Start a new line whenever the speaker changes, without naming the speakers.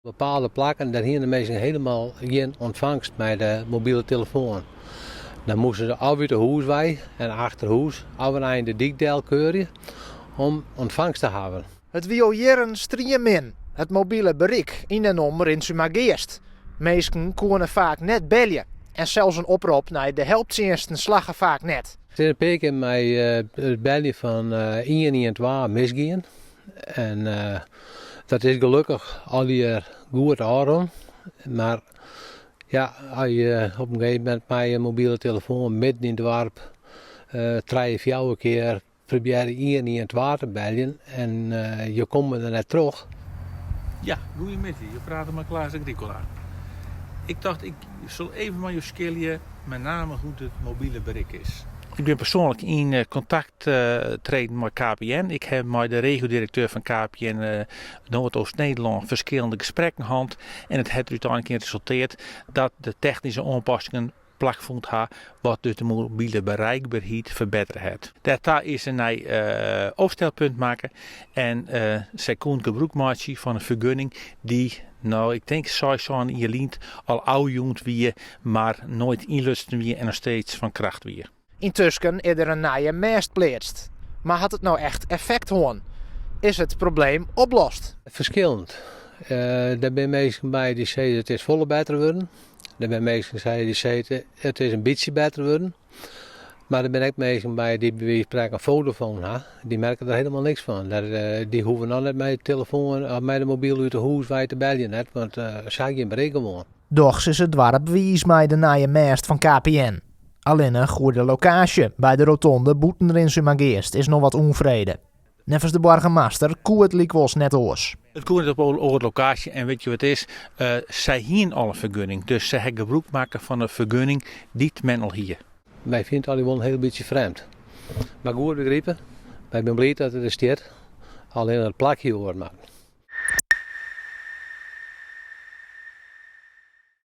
Bepaalde plekken, daar hier de mensen helemaal geen ontvangst met de mobiele telefoon. Dan moesten ze uit de huiswij en achterhuis over de dikdeel keuren om ontvangst te hebben.
Het wie al jaren striemen, het mobiele bereik in de nummer in Sumageest. Mensen konden vaak net bellen en zelfs een oproep naar de helpdiensten slagen vaak net.
Er is een paar keer met het bellen van 112 misgaan. En dat is gelukkig al hier goed aan. Maar ja, als je op een gegeven moment met je mobiele telefoon midden in het dorp 3 of 4 keer probeert 112 te bellen en je komt er net terug.
Ja, goedemiddag. Je praat met Klaas Agricola. Ik dacht, ik zal even met je schillen, met name hoe het mobiele bereik is. Ik ben persoonlijk in contact treden met KPN. Ik heb met de regio-directeur van KPN Noordoost-Nederland verschillende gesprekken gehad. En het heeft uiteindelijk geresulteerd dat de technische aanpassingen plaatsvond wat dus de mobiele bereikbaarheid verbeterd heeft. Daar is een opstelpunt maken en zij kon gebruik maken van een vergunning die, nou ik denk 6 jaar in je lint al oud wie, maar nooit inlusten wie en nog steeds van kracht wie.
Intussen is er een nieuwe mast geplaatst. Maar had het nou echt effect hoorn? Is het probleem opgelost?
Verschillend. Er zijn mensen bij die zeggen het is volle beter worden. Er zijn mensen die zeggen het is een beetje beter worden. Maar er zijn ook mensen bij die bij wijze van spreken een fotofoon hebben. Die merken er helemaal niks van. Die hoeven dan niet met de telefoon of met de mobiel uit de huis waar je te bellen net, want ze geen bereik gewoon.
Doch is het dorp wies met de nieuwe mast van KPN. Alleen een goede locatie bij de rotonde boeten in Sumageest is nog wat onvrede. Nevens de burgemeester koe het likwels net oors.
Het komt op de locatie en weet je wat het is? Zij hier al een vergunning. Dus zij hebben gebruik maken van een vergunning die men al hier.
Wij vinden het wel een heel beetje vreemd. Maar goed begrepen. Wij zijn blij dat het er staat. Alleen het plakje hoort maar.